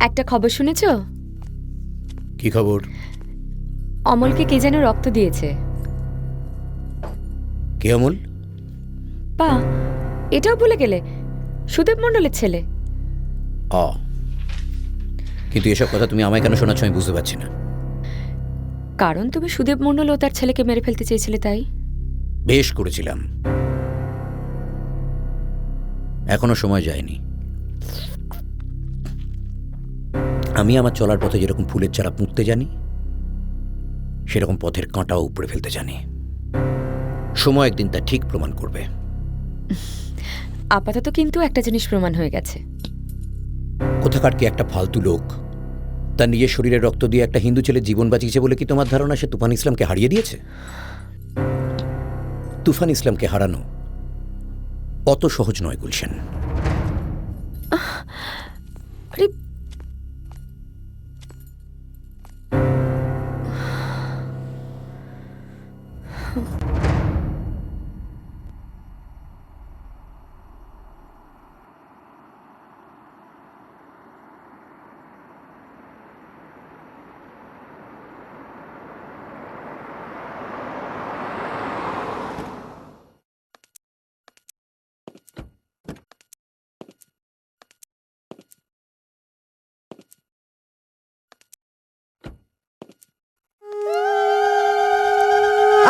একটা খবর শুনেছো? কি খবর? অমলকে কে যেন রক্ত দিয়েছে। কে অমল? পা, এটাও ভুলে গেলে? সুদেব মণ্ডলের ছেলে। কিন্তু এসব কথা তুমি আমায় কেন শোনাচ্ছ আমি বুঝতে পারছি না। কারণ তুমি সুদেব মণ্ডল ও তার ছেলেকে মেরে ফেলতে চেয়েছিলে, তাই। বেশ করেছিলাম, এখনো সময় যায়নি। আমি আমার চলার পথে যেরকম ফুলের চারা পুঁততে জানি, সেরকম পথের কাঁটাও উপড়ে ফেলতে জানি। সময় একদিন তা ঠিক প্রমাণ করবে। আপাতত কিন্তু একটা জিনিস প্রমাণ হয়ে গেছে। কোথাকার কি একটা ফালতু লোক তার নিজের শরীরে রক্ত দিয়ে একটা হিন্দু ছেলের জীবন বাঁচিয়েছে বলে কি তোমার ধারণা সে তুফান ইসলামকে হারিয়ে দিয়েছে? তুফান ইসলামকে হারানো অত সহজ নয় গুলশান। আরে,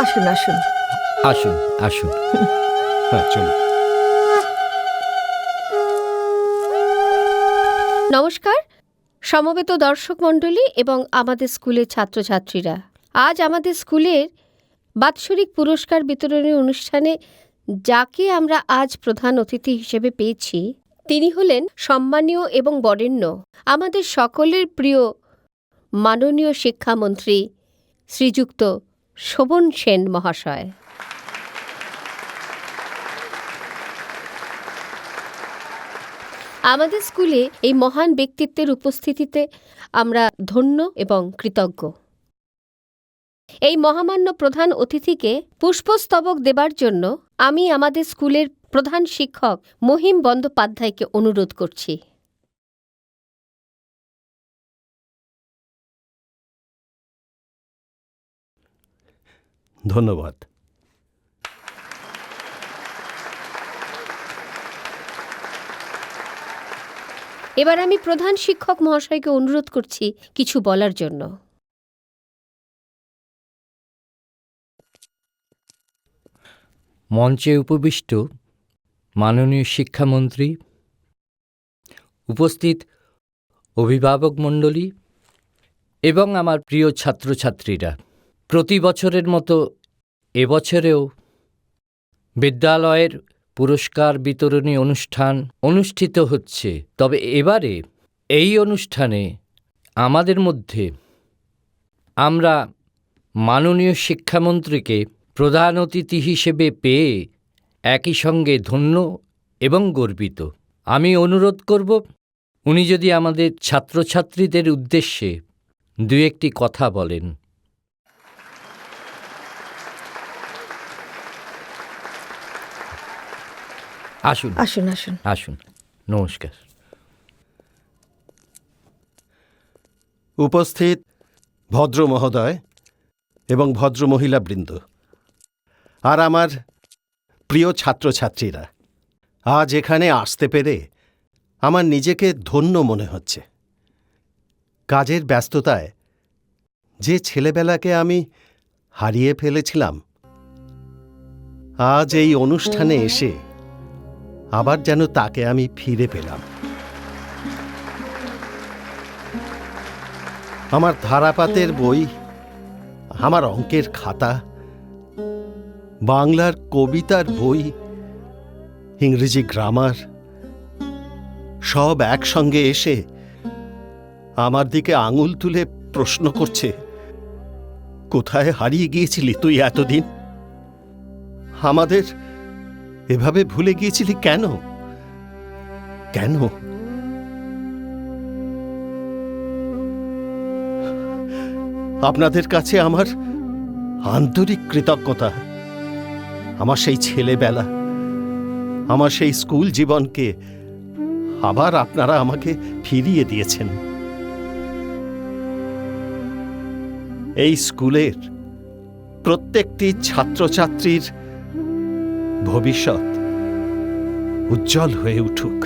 আসুন আসুন আসুন আসুন। হ্যাঁ, চলুন। নমস্কার সমবেত দর্শক মণ্ডলী এবং আমাদের স্কুলের ছাত্রছাত্রীরা। আজ আমাদের স্কুলের বাৎসরিক পুরস্কার বিতরণী অনুষ্ঠানে যাকে আমরা আজ প্রধান অতিথি হিসেবে পেয়েছি, তিনি হলেন সম্মানীয় এবং বরেণ্য আমাদের সকলের প্রিয় মাননীয় শিক্ষামন্ত্রী শ্রীযুক্ত শোভন সেন মহাশয়। আমাদের স্কুলে এই মহান ব্যক্তিত্বের উপস্থিতিতে আমরা ধন্য এবং কৃতজ্ঞ। এই মহামান্য প্রধান অতিথিকে পুষ্পস্তবক দেবার জন্য আমি আমাদের স্কুলের প্রধান শিক্ষক মহিম বন্দ্যোপাধ্যায়কে অনুরোধ করছি। ধন্যবাদ। এবার আমি প্রধান শিক্ষক মহাশয়কে অনুরোধ করছি কিছু বলার জন্য। মঞ্চে উপবিষ্ট মাননীয় শিক্ষামন্ত্রী, উপস্থিত অভিভাবক মণ্ডলী এবং আমার প্রিয় ছাত্রছাত্রীরা, প্রতি বছরের মতো এবছরেও বিদ্যালয়ের পুরস্কার বিতরণী অনুষ্ঠান অনুষ্ঠিত হচ্ছে। তবে এবারে এই অনুষ্ঠানে আমাদের মধ্যে আমরা মাননীয় শিক্ষামন্ত্রীকে প্রধান অতিথি হিসেবে পেয়ে একই সঙ্গে ধন্য এবং গর্বিত। আমি অনুরোধ করব উনি যদি আমাদের ছাত্রছাত্রীদের উদ্দেশ্যে দু একটি কথা বলেন। আসুন আসুন আসুন। আসুন। নমস্কার। উপস্থিত ভদ্র মহোদয় এবং ভদ্র মহিলাবৃন্দ আর আমার প্রিয় ছাত্রছাত্রীরা, আজ এখানে আসতে পেরে আমার নিজেকে ধন্য মনে হচ্ছে। কাজের ব্যস্ততায় যে ছেলেবেলাকে আমি হারিয়ে ফেলেছিলাম, আজ এই অনুষ্ঠানে এসে আবার যেন তাকে আমি ফিরে পেলাম। আমার ধারাপাতের বই, আমার অঙ্কের খাতা, বাংলার কবিতার বই, ইংরেজি গ্রামার সব একসঙ্গে এসে আমার দিকে আঙুল তুলে প্রশ্ন করছে, কোথায় হারিয়ে গিয়েছিলি তুই এতদিন? আমাদের এভাবে ভুলে গিয়েছিলি কেন? কেন? আপনাদের কাছে আমার আন্তরিক কৃতজ্ঞতা। আমার সেই ছেলেবেলা, আমার সেই স্কুল জীবনকে আবার আপনারা আমাকে ফিরিয়ে দিয়েছেন। এই স্কুলের প্রত্যেকটি ছাত্রছাত্রীর ভবিষ্যৎ উজ্জ্বল হয়ে উঠুক।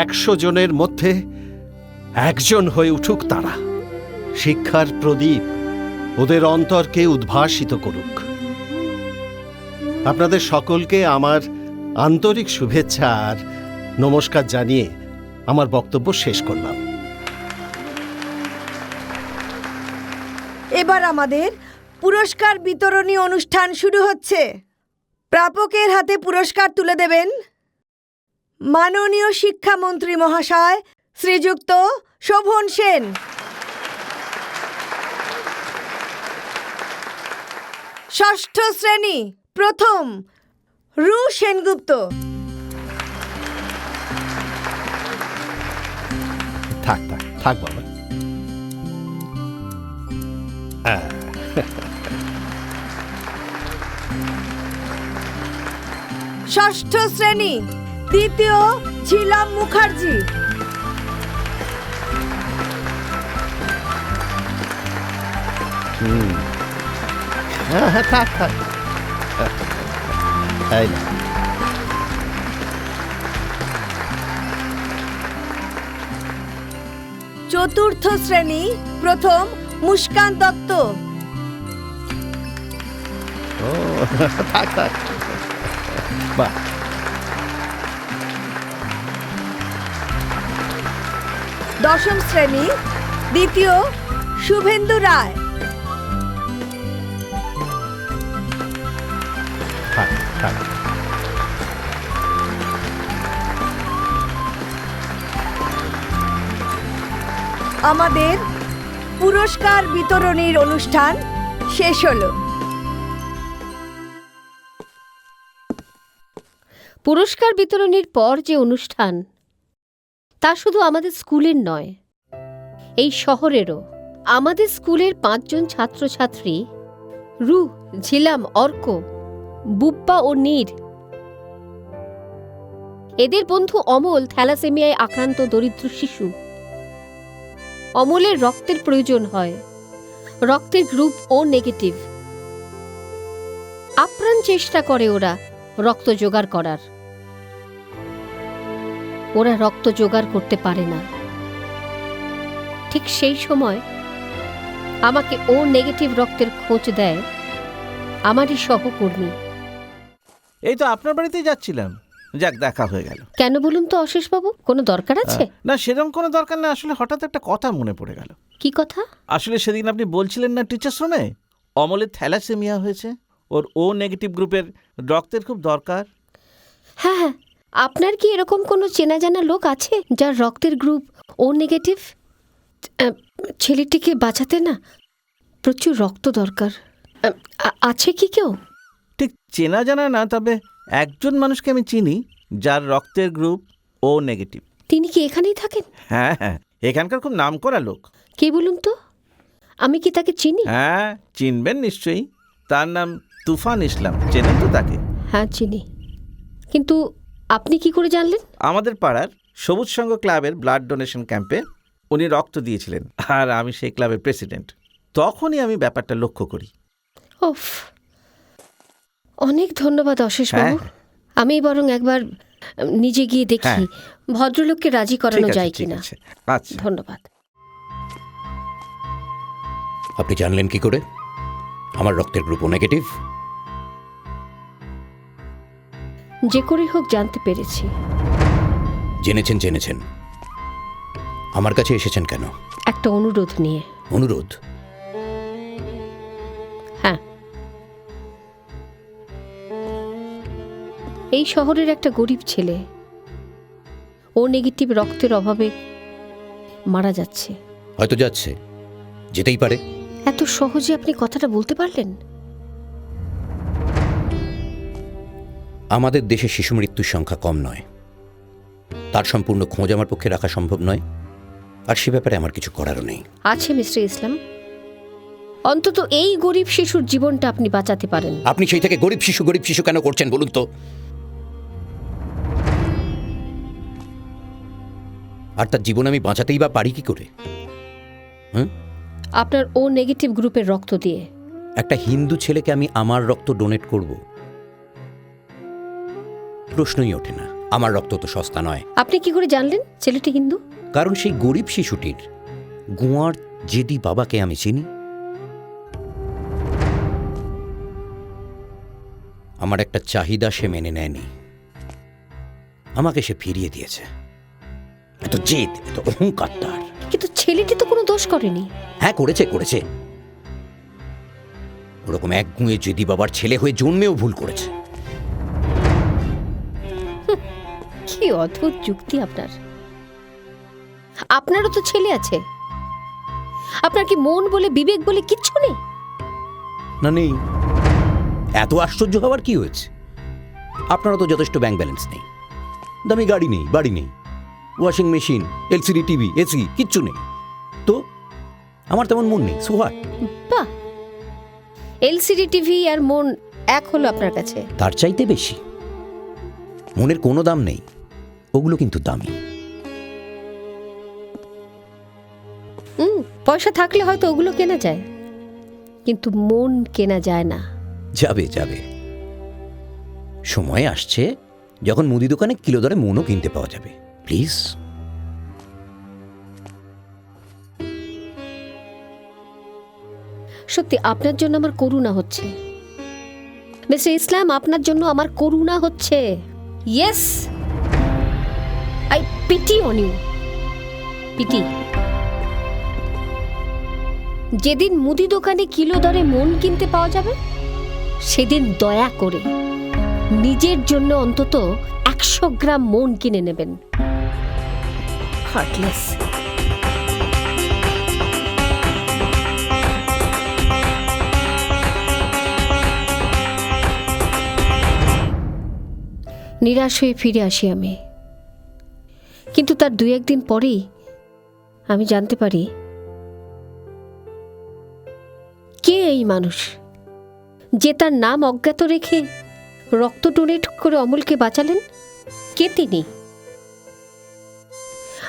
100 জনের মধ্যে একজন হয়ে উঠুক তারা। শিক্ষার প্রদীপ ওদের অন্তরকে উদ্ভাসিত করুক। আপনাদের সকলকে আমার আন্তরিক শুভেচ্ছা আর নমস্কার জানিয়ে আমার বক্তব্য শেষ করলাম। এবার আমাদের পুরস্কার বিতরণী অনুষ্ঠান শুরু হচ্ছে। প্রাপকের হাতে পুরস্কার তুলে দেবেন মাননীয় শিক্ষামন্ত্রী মহাশয় শ্রীযুক্ত শোভন সেন। ষষ্ঠ শ্রেণী প্রথম রু সেনগুপ্ত। থাক থাক থাক বাবা। ষষ্ঠ শ্রেণী দ্বিতীয় ঝিলাম মুখার্জি। হ্যাঁ থাক থাক। এই না। চতুর্থ শ্রেণী প্রথম মুস্কান দত্ত। ও থাক থাক। বাহ। দশম শ্রেণী দ্বিতীয় শুভেন্দু রায়। থাক থাক। আমাদের পুরস্কার বিতরণীর অনুষ্ঠান শেষ হলো। পুরস্কার বিতরণের পর যে অনুষ্ঠান, তা শুধু আমাদের স্কুলের নয়, এই শহরেরও। আমাদের স্কুলের 5 জন ছাত্রছাত্রী রু, ঝিলাম, অর্ক, বুব্বা ও নীর, এদের বন্ধু অমল থ্যালাসেমিয়ায় আক্রান্ত দরিদ্র শিশু। অমলের রক্তের প্রয়োজন হয়, রক্তের গ্রুপ ও নেগেটিভ। আপ্রাণ চেষ্টা করে ওরা রক্ত জোগাড় করার। ওরা রক্ত জোগাড় করতে পারে না। ঠিক সেই সময় আমাকে ও নেগেটিভ রক্তের খোঁজ দেয় আমারই সহকর্মী। এই তো আপনার বাড়িতেই যাচ্ছিলাম, যাক দেখা হয়ে গেল। কেন বলুন তো অশেষবাবু, কোনো দরকার আছে? না সেরকম কোনো দরকার না, আসলে হঠাৎ একটা কথা মনে পড়ে গেল। কি কথা? আসলে সেদিন আপনি বলছিলেন না টিচার্স রুমে অমলের থ্যালাসেমিয়া হয়েছে, ওর ও নেগেটিভ গ্রুপের রক্তের খুব দরকার। হ্যাঁ হ্যাঁ, আপনার কি এরকম কোনো চেনা জানা লোক আছে যার রক্তের গ্রুপ ও নেগেটিভ? ছেলেটিকে বাঁচাতে না প্রচুর রক্ত দরকার। আছে কি কেউ? ঠিক চেনা জানা না, তবে একজন মানুষকে আমি চিনি যার রক্তের গ্রুপ ও নেগেটিভ। তিনি কি এখানেই থাকেন? হ্যাঁ হ্যাঁ, এখানকার খুব নামকরা লোক। কে বলুন তো, আমি কি তাকে চিনি? হ্যাঁ চিনবেন নিশ্চয়ই, তার নাম তুফান ইসলাম, চেনেন তো তাকে? হ্যাঁ চিনি, কিন্তু আপনি কি করে জানলেন? আমাদের পাড়ার সবুজ সংঘ ক্লাবের ব্লাড ডোনেশন ক্যাম্পে উনি রক্ত দিয়েছিলেন, আর আমি সেই ক্লাবের প্রেসিডেন্ট। তখনই আমি ব্যাপারটা লক্ষ্য করি। ওফ, অনেক ধন্যবাদ অশেষবাবু। আমি বরং একবার নিজে গিয়ে দেখি ভদ্রলোককে রাজি করানো যায় কিনা। আচ্ছা ধন্যবাদ। আপনি জানলেন কি করে আমার রক্তের গ্রুপ ও নেগেটিভ? যে করে হোক জানতে পেরেছি। জেনেছেন, আমার কাছে এসেছেন কেন? একটা অনুরোধ নিয়ে। অনুরোধ? হ্যাঁ, এই শহরের একটা গরিব ছেলে ও নেগেটিভ রক্তের অভাবে মারা যাচ্ছে। হয়তো যাচ্ছে, যেতেই পারে। এত সহজে আপনি কথাটা বলতে পারলেন? আমাদের দেশে শিশু মৃত্যুর সংখ্যা কম নয়, তার সম্পূর্ণ খোঁজ আমার পক্ষে রাখা সম্ভব নয়, আর সে ব্যাপারে আমার কিছু করারও নেই। আছে মিস্টার ইসলাম, অন্তত এই গরিব শিশুর জীবনটা আপনি বাঁচাতে পারেন। আপনি সেই থেকে গরিব শিশু কেন করছেন বলুন তো? আর তার জীবন আমি বাঁচাতেই বা পারি কি করে? আপনার ও নেগেটিভ গ্রুপের রক্ত দিয়ে। একটা হিন্দু ছেলেকে আমি আমার রক্ত ডোনেট করব? প্রশ্নই ওঠে না। আমার রক্ত তো সস্তা নয়। আপনি কি করে জানলেন ছেলেটি হিন্দু? কারণ সেই গরিব শিশুটির গোয়ার জেদি বাবাকে আমি চিনি। আমার একটা চাহিদা সে মেনে নেয়নি, আমাকে সে ফিরিয়ে দিয়েছে। এত জেদ, এত অহংকার তার। কিন্তু ছেলেটি তো কোনো দোষ করেনি। হ্যাঁ, করেছে। ওরকম এক গুঁয়ে জেদি বাবার ছেলে হয়ে জন্মেও ভুল করেছে। কি অদ্ভুত যুক্তি আপনার। আপনারও তো ছেলে আছে। আপনার কি মন বলে বিবেক বলে কিচ্ছু নেই? না, নেই। এত আশ্চর্য হওয়ার কি হয়েছে? আপনারও তো যথেষ্ট ব্যাংক ব্যালেন্স নেই, দামি গাড়ি নেই, বাড়ি নেই, washing machine, LCD TV, AC কিচ্ছু নেই। তো আমার তেমন মন নেই। So what? বাহ, এলসিডি টিভি আর মন এক হলো আপনার কাছে। তার চাইতে বেশি। মনের কোনো দাম নেই, ওগুলো কিন্তু দামি। পয়সা থাকলে হয়তো ওগুলো কেনা যায়, কিন্তু মন কেনা যায় না। যাবে সময় আসছে যখন মুদি দোকানে কিলো দরে মনও কিনতে পাওয়া যাবে। প্লিজ। সত্যি আপনার জন্য আমার করুণা হচ্ছে মিস্টার ইসলাম, আপনার জন্য আমার করুণা হচ্ছে। Yes, I pity on you, pity. যেদিন মুদি দোকানে কিলো দরে মন কিনতে পাওয়া যাবে, সেদিন দয়া করে নিজের জন্য অন্তত 100 গ্রাম মন কিনে নেবেন। হার্টলেস। নিরাশ হয়ে ফিরে আসি আমি, কিন্তু তার 2-1 দিন পরেই আমি জানতে পারি কে এই মানুষ যে তার নাম অজ্ঞাত রেখে রক্ত ডোনেট করে অমলকে বাঁচালেন। কে তিনি?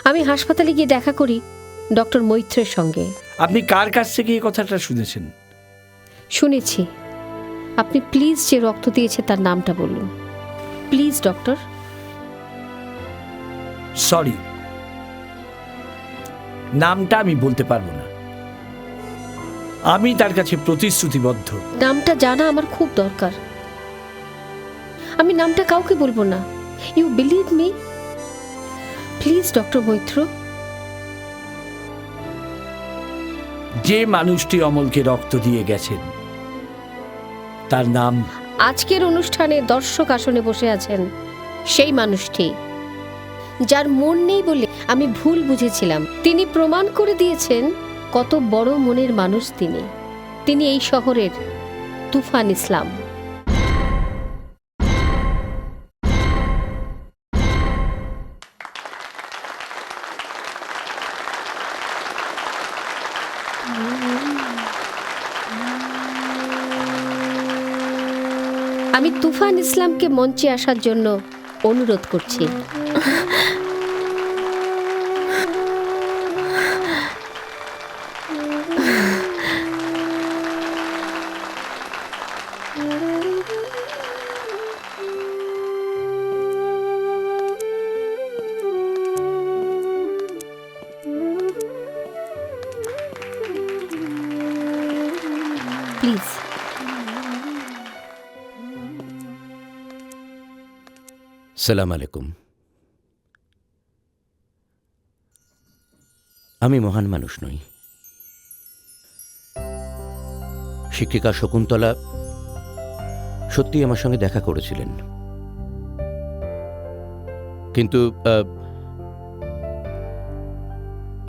আমি হাসপাতালে গিয়ে দেখা করি ডক্টর মৈত্রের সঙ্গে। আপনি কার কাছ থেকে এই কথাটা শুনেছেন? শুনেছি। আপনি প্লিজ যে রক্ত দিয়েছে তার নামটা বলুন প্লিজ ডক্টর। সরি, নামটা আমি বলতে পারবো না। আমি তার কাছে প্রতিশ্রুতিবদ্ধ। নামটা জানা আমার খুব দরকার। আমি নামটা কাউকে বলবো না। You believe me please doctor Maitra. যে মানুষটি অমলকে রক্ত দিয়ে গেছেন তার নাম? আজকের অনুষ্ঠানে দর্শক আসনে বসে আছেন সেই মানুষটি যার মন নেই বলে আমি ভুল বুঝেছিলাম। তিনি প্রমাণ করে দিয়েছেন কত বড় মনের মানুষ তিনি। তিনি এই শহরের তুফান ইসলাম। আমি তুফান ইসলামকে মঞ্চে আসার জন্য অনুরোধ করছি। প্লিজ। সালাম আলাইকুম। আমি মহান মানুষ নই। শিক্ষিকা শকুন্তলা সত্যি আমার সঙ্গে দেখা করেছিলেন, কিন্তু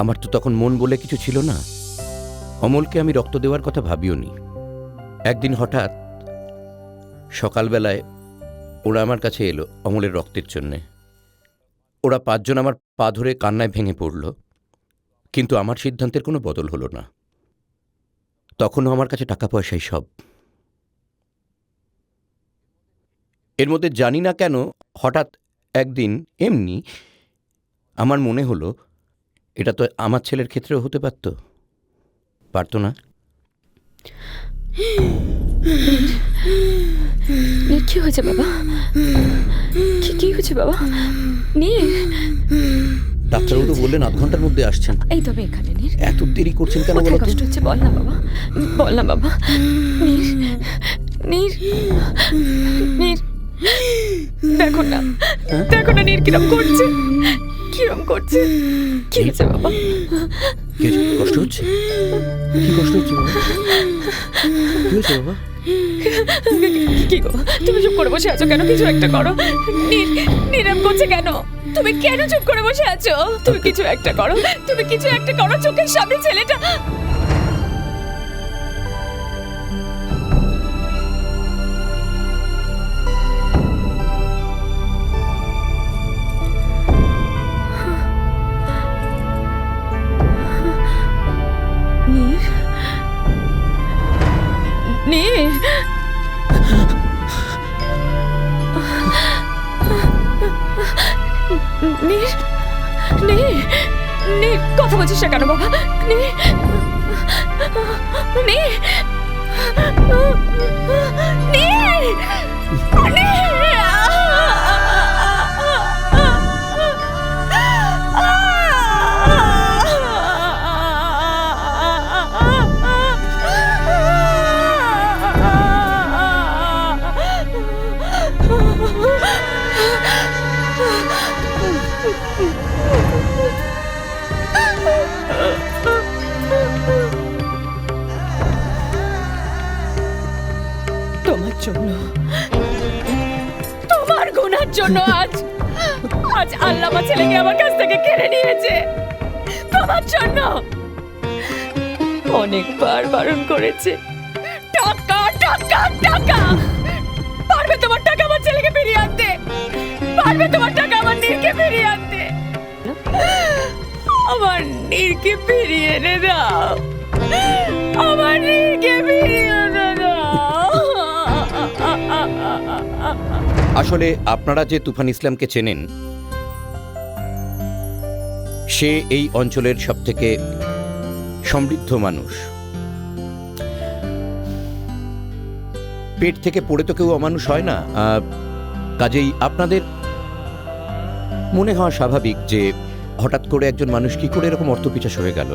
আমার তো তখন মন বলে কিছু ছিল না। অমলকে আমি রক্ত দেওয়ার কথা ভাবিও নি। একদিন হঠাৎ সকালবেলায় ওরা আমার কাছে এলো অমলের রক্তের জন্যে। ওরা 5 জন আমার পা ধরে কান্নায় ভেঙে পড়ল, কিন্তু আমার সিদ্ধান্তের কোনো বদল হলো না। তখনও আমার কাছে টাকা পয়সাই সব। এর মধ্যে জানি না কেন হঠাৎ একদিন এমনি আমার মনে হলো এটা তো আমার ছেলের ক্ষেত্রেও হতে পারত। পারতো না? নীর কি হয়েছে বাবা? কি হয়েছে বাবা? নীর, ডাক্তারবাবু তো বললেন 8 ঘন্টার মধ্যে আসছেন। এই তবে এখানে নীর। এত দেরি করছেন কেন কোথায় বলো তো? কষ্ট হচ্ছে বল না বাবা, বল না বাবা। নীর, নীর, নীর, দেখো না, দেখো না নীর কিরম করছে, কিরম করছে। কি হয়েছে বাবা? কি হয়েছে? কষ্ট হচ্ছে? কি কষ্ট হচ্ছে বাবা? কি হয়েছে বাবা? কি গো, তুমি চুপ করে বসে আছো কেন? কিছু একটা করো। নীরব করছে কেন? তুমি কেন চুপ করে বসে আছো? তুমি কিছু একটা করো, তুমি কিছু একটা করো। চোখের সামনে ছেলেটা। নীর, নীর, নীর, নীর, নীর, কথা বলছিস না কেন বাবা? নীর, নীর, নীর, তোমার জন্য, তোমার গুনার জন্য আজ আল্লাহ আমার ছেলেকে আমার কাছ থেকে কেড়ে নিয়েছে। তোমার জন্য অনেকবার বারণ করেছে। টাকা, টাকা, টাকা। পারবে তোমার টাকা আমার ছেলেকে ফিরিয়ে আনতে? পারবে তোমার টাকা আমার নীরকে ফিরিয়ে আনতে? আমার নীরকে ফিরিয়ে এনে দাও, আমার নীরকে ফিরিয়ে এনে দাও। আসলে আপনারা যে তুফান ইসলামকে চেনেন, সে এই অঞ্চলের সবথেকে সমৃদ্ধ মানুষ। পেট থেকে পড়ে তো কেউ অমানুষ হয় না। কাজেই আপনাদের মনে হওয়া স্বাভাবিক যে হঠাৎ করে একজন মানুষ কি করে এরকম অর্থপিচাস হয়ে গেল।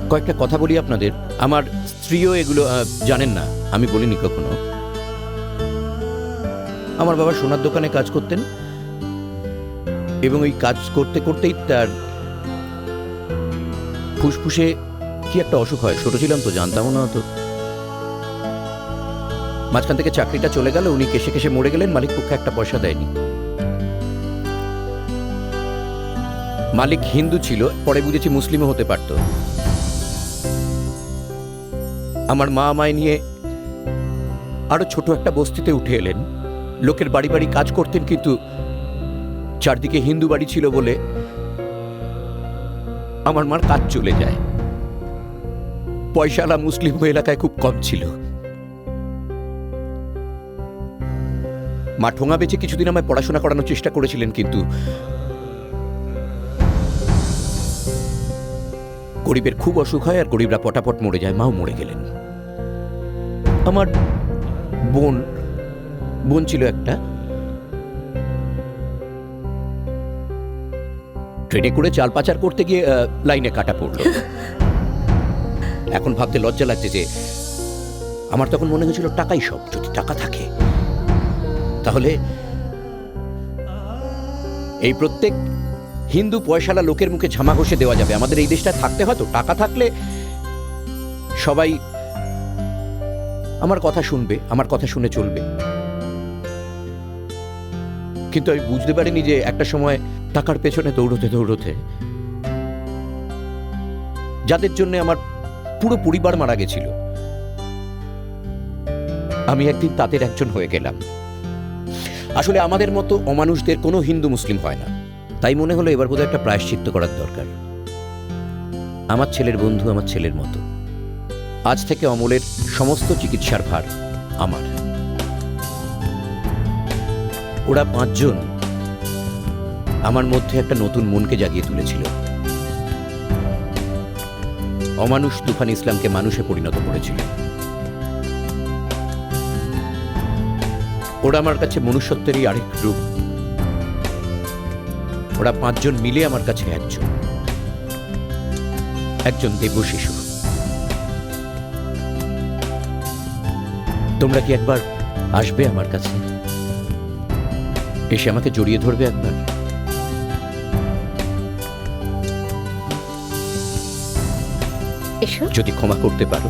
কয়েকটা কথা বলি আপনাদের। আমার স্ত্রীও এগুলো জানেন না, আমি বলিনি কখনো। আমার বাবা সোনার দোকানে কাজ করতেন এবং ওই কাজ করতে করতেই তার ফুসফুসে কি একটা অসুখ হয়। ছোট ছিলাম তো, জানতামও না তো। মাঝখান থেকে চাকরিটা চলে গেল, উনি কেসে কেসে মরে গেলেন। মালিক পক্ষে একটা পয়সা দেয়নি। মালিক হিন্দু ছিল, পরে বুঝেছি মুসলিমও হতে পারত। আমার মা আমায় নিয়ে আরো ছোট একটা বস্তিতে উঠে এলেন। লোকের বাড়ি বাড়ি কাজ করতেন, কিন্তু চারদিকে হিন্দু বাড়ি ছিল বলে আমার মার কাজ চলে যায়। পয়সালা মুসলিম এলাকায় খুব কম ছিল। মা ঠোঙা বেচে কিছুদিন আমায় পড়াশোনা করানোর চেষ্টা করেছিলেন, কিন্তু গরিবের খুব অসুখ হয় আর গরিবরা পটাপট মরে যায়। মাও মরে গেলেন। আমার বোন ছিল একটা। ট্রেনে করে চাল পাচার করতে গিয়ে লাইনে কাটা পড়ল। এখন ভাবতে লজ্জা লাগছে যে আমার তখন মনে হয়েছিল টাকাই সব। যদি টাকা থাকে তাহলে এই প্রত্যেক হিন্দু পয়সালা লোকের মুখে ঝামা ঘষে দেওয়া যাবে। আমাদের এই দেশটা থাকতে হয়তো টাকা থাকলে সবাই আমার কথা শুনবে, আমার কথা শুনে চলবে। কিন্তু আমি বুঝতে পারিনি যে একটা সময় টাকার পেছনে দৌড়তে দৌড়তে যাদের জন্য আমার পুরো পরিবার মারা গেছিল, আমি একদিন তাদের একজন হয়ে গেলাম। আসলে আমাদের মতো অমানুষদের কোনো হিন্দু মুসলিম হয় না। তাই মনে হলো এবার বোধহয় একটা প্রায়শ্চিত্ত করার দরকার। আমার ছেলের বন্ধু আমার ছেলের মতো। আজ থেকে অমলের সমস্ত চিকিৎসার ভার আমার। ওরা 5 জন আমার মধ্যে একটা নতুন মনকে জাগিয়ে তুলেছিল। অমানুষ তুফান ইসলামকে মানুষে পরিণত করেছিল। ওরা আমার কাছে মনুষ্যত্বেরই আরেক রূপ। ওরা 5 জন মিলে আমার কাছে একজন দেব শিশু। তোমরা কি একবার আসবে আমার কাছে, এসে আমাকে জড়িয়ে ধরবে একবার? এসো। যদি ক্ষমা করতে পারো